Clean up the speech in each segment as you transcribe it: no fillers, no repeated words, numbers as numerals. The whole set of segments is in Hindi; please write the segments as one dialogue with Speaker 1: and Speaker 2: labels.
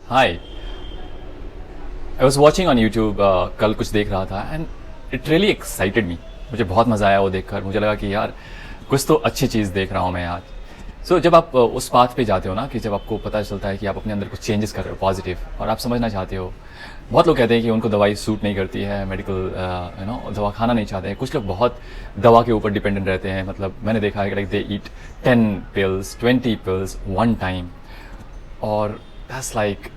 Speaker 1: Hi, I was watching on YouTube, कल कुछ देख रहा था एंड इट रियली एक्साइटेड मी। मुझे बहुत मज़ा आया वो देखकर। मुझे लगा कि यार कुछ तो अच्छी चीज़ देख रहा हूँ मैं आज। जब आप उस पाथ पे जाते हो ना, कि जब आपको पता चलता है कि आप अपने अंदर कुछ चेंजेस कर रहे हो पॉजिटिव, और आप समझना चाहते हो। बहुत लोग कहते हैं कि उनको दवाई सूट नहीं करती है, मेडिकल दवा खाना नहीं चाहते हैं। कुछ लोग बहुत दवा के ऊपर डिपेंडेंट रहते हैं। मतलब मैंने देखा है कि like they eat 10 pills 20 pills one time, और दैट्स लाइक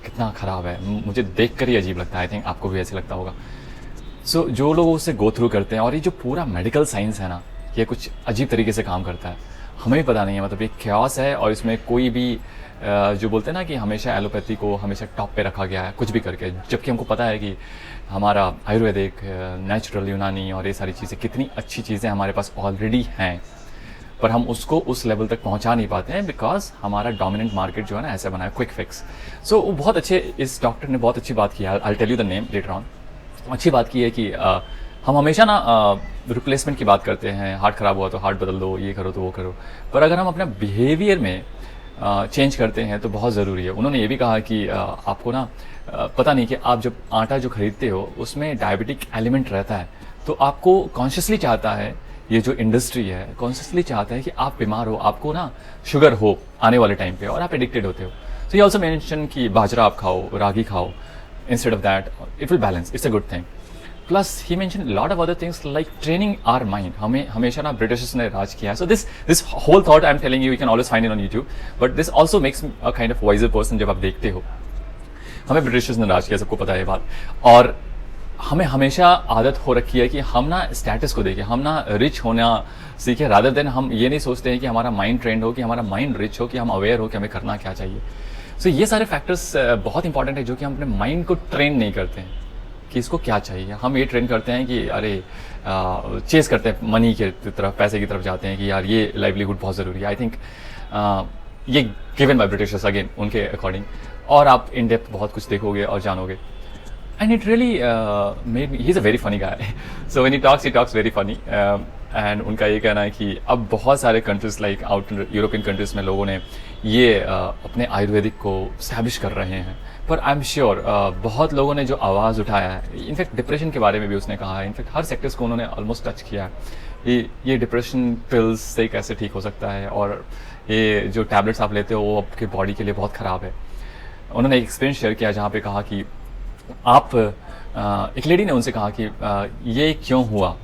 Speaker 1: कितना ख़राब है। मुझे देख कर ही अजीब लगता है। आई थिंक आपको भी ऐसे लगता होगा। जो लोग उससे गो थ्रू करते हैं, और ये जो पूरा मेडिकल साइंस है ना, ये कुछ अजीब तरीके से काम करता है। हमें भी पता नहीं है। मतलब ये ख्यास है, और इसमें कोई भी जो बोलते हैं ना कि हमेशा एलोपैथी को हमेशा टॉप पे रखा गया है कुछ भी करके, जबकि हमको पता है कि हमारा आयुर्वेदिक, नेचुरल, यूनानी और ये सारी चीज़ें कितनी अच्छी चीज़ें हमारे पास ऑलरेडी हैं, पर हम उसको उस लेवल तक पहुंचा नहीं पाते हैं बिकॉज हमारा डोमिनेंट मार्केट जो है ना ऐसा बना है, क्विक फिक्स। वो बहुत अच्छे, इस डॉक्टर ने बहुत अच्छी बात की है। I tell you the name later on. अच्छी बात की है कि हम हमेशा ना रिप्लेसमेंट की बात करते हैं। हार्ट ख़राब हुआ तो हार्ट बदल दो, ये करो तो वो करो। पर अगर हम अपना बिहेवियर में चेंज करते हैं तो बहुत ज़रूरी है। उन्होंने ये भी कहा कि आपको ना पता नहीं कि आप जब आटा जो खरीदते हो उसमें डायबिटिक एलिमेंट रहता है, तो आपको कॉन्शियसली चाहता है, ये जो इंडस्ट्री है कॉन्शियसली चाहता है कि आप बीमार हो, आपको ना शुगर हो आने वाले टाइम पे, और आप एडिक्टेड होते हो। ये ऑल्सो मेंशन कि बाजरा आप खाओ, रागी खाओ, instead of that it will balance, it's a good thing. Plus he mention lot of other things like training our mind. हमें हमेशा ना ब्रिटिशर्स ने राज किया है। This whole thought I am telling you can always find it on YouTube, but this also makes a kind of wiser person. जब आप देखते हो, हमें ब्रिटिशर्स ने राज किया, सबको पता है ये बात। और हमें हमेशा आदत हो रखी है कि हम ना स्टेटस को देखें, हम ना रिच होना सीखें, रादर देन हम ये नहीं सोचते हैं कि हमारा माइंड ट्रेंड हो, कि हमारा माइंड रिच हो, कि हम अवेयर हो कि हमें करना क्या चाहिए। ये सारे फैक्टर्स बहुत इंपॉर्टेंट है, जो कि हम अपने माइंड को ट्रेन नहीं करते हैं कि इसको क्या चाहिए। हम ये ट्रेन करते हैं कि अरे चेस करते हैं मनी की तरफ, पैसे की तरफ जाते हैं कि यार ये लाइवलीहुड बहुत ज़रूरी है। आई थिंक ये गिवन बाय ब्रिटिशर्स अगेन, उनके अकॉर्डिंग। और आप इन डेप्थ बहुत कुछ देखोगे और जानोगे। And it really made me, he's a very funny guy. So when he talks very funny. And उनका ये कहना है कि अब बहुत सारे countries like out European countries में लोगों ने ये अपने आयुर्वेदिक को स्टैब्लिश कर रहे हैं। पर आई एम श्योर बहुत लोगों ने जो आवाज़ उठाया है, इनफैक्ट डिप्रेशन के बारे में भी उसने कहा है। इनफैक्ट हर सेक्टर्स को उन्होंने ऑलमोस्ट टच किया है। ये डिप्रेशन पिल्स से कैसे ठीक हो सकता है, और ये जो टैबलेट्स आप लेते हो वो आपके बॉडी के लिए बहुत ख़राब है। उन्होंने एक एक्सपीरियंस शेयर किया जहाँ पे कहा कि आप एक लेडी ने उनसे कहा कि ये क्यों हुआ।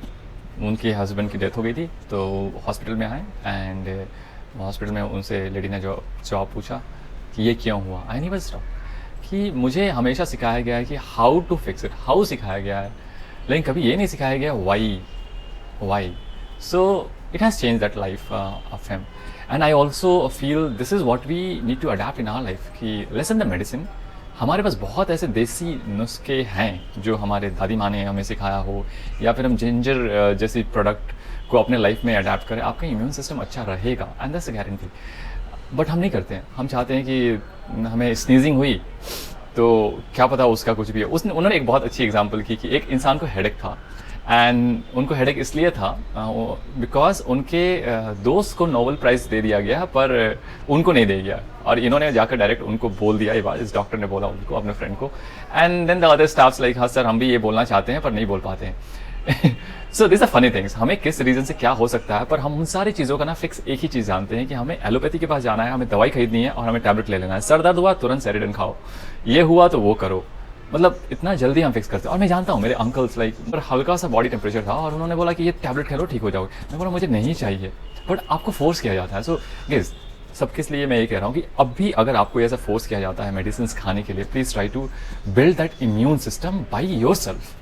Speaker 1: उनके हस्बैंड की डेथ हो गई थी, तो हॉस्पिटल में आए, एंड हॉस्पिटल में उनसे लेडी ने जो जवाब पूछा कि ये क्यों हुआ। आई नहीं बस कि मुझे हमेशा सिखाया गया है कि how to fix it, how सिखाया गया है, लेकिन कभी ये नहीं सिखाया गया why. So it has change that life of him, and I also feel this is what we need to adapt in our life, कि लेसन द मेडिसिन। हमारे पास बहुत ऐसे देसी नुस्खे हैं जो हमारे दादी माँ ने हमें सिखाया हो, या फिर हम जिंजर जैसी प्रोडक्ट को अपने लाइफ में अडेप्ट करें, आपका इम्यून सिस्टम अच्छा रहेगा, and that's a guarantee. But हम नहीं करते हैं। हम चाहते हैं कि हमें स्नीजिंग हुई तो क्या पता उसका कुछ भी है। उन्होंने एक बहुत अच्छी एग्जांपल की कि एक इंसान को हेडेक था, एंड उनको हेडेक इसलिए था बिकॉज उनके दोस्त को नोबेल प्राइज़ दे दिया गया, पर उनको नहीं दिया गया। और इन्होंने जाकर डायरेक्ट उनको बोल दिया ये बात, इस डॉक्टर ने बोला उनको, अपने फ्रेंड को। And then the other staffs like हाँ सर, हम भी ये बोलना चाहते हैं पर नहीं बोल पाते हैं। So this are funny things. हमें किस रीज़न से क्या हो सकता है, पर हम उन सारी चीज़ों का ना फिक्स एक ही चीज़ जानते हैं कि हमें एलोपैथी के पास जाना है, हमें दवाई खरीदनी है और हमें टैबलेट ले लेना है। सर दर्द हुआ तुरंत सेरिडन खाओ, ये हुआ तो वो करो। मतलब इतना जल्दी हम फिक्स करते हैं। और मैं जानता हूँ मेरे अंकल्स लाइक पर हल्का सा बॉडी टेम्परेचर था, और उन्होंने बोला कि ये टैबलेट खा लो ठीक हो जाओगे। मैं बोला मुझे नहीं चाहिए, बट आपको फोर्स किया जाता है। सो गेस सबके लिए मैं ये कह रहा हूँ कि अब भी अगर आपको ऐसा फोर्स किया जाता है मेडिसिन खाने के लिए, please try to build that immune system by yourself.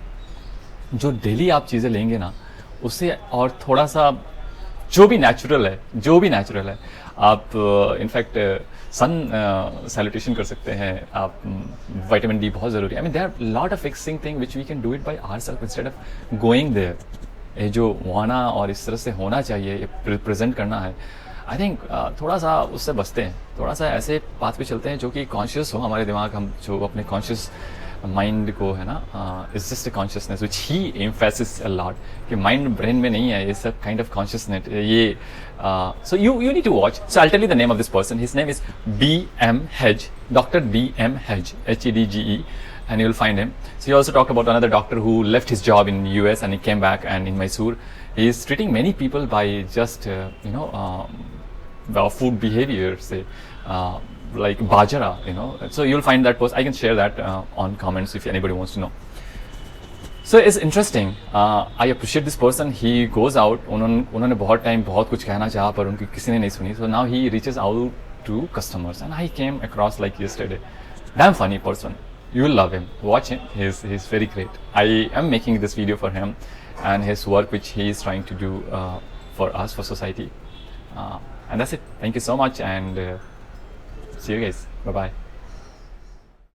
Speaker 1: जो डेली आप चीज़ें लेंगे ना उससे, और थोड़ा सा जो भी नेचुरल है, आप इनफैक्ट सन सैल्यूटेशन कर सकते हैं आप। विटामिन डी बहुत ज़रूरी है। I mean there are lot of fixing thing which we can do it by ourselves instead of going there. ये जो वाना और इस तरह से होना चाहिए, ये प्रेजेंट करना है, आई थिंक थोड़ा सा उससे बचते हैं। थोड़ा सा ऐसे पाथ पे चलते हैं जो कि कॉन्शियस हो हमारे दिमाग, हम जो अपने कॉन्शियस माइंड को है ना, is just a consciousness which he emphasis a lot कि माइंड ब्रेन में नहीं है, ये सब काइंड ऑफ कॉन्शियसनेस ये. So you need to watch. So I tell you the name of this person. His name is B.M. Hedge, Dr. B.M. Hedge, Hedge, and you'll find him. So he also talked about another doctor who left his job in US and he came back, and in Mysore he is treating many people by just food behavior, say like bajara, so you'll find that post. I can share that on comments if anybody wants to know. So it's interesting. I appreciate this person. He goes out. उन्होंने बहुत टाइम बहुत कुछ कहना चाहा पर उनकी किसी ने नहीं सुनी. So now he reaches out to customers, and I came across like yesterday. Damn funny person. You will love him. Watch him. He's very great. I am making this video for him and his work which he is trying to do for us, for society. And that's it. Thank you so much, and see you guys. Bye bye.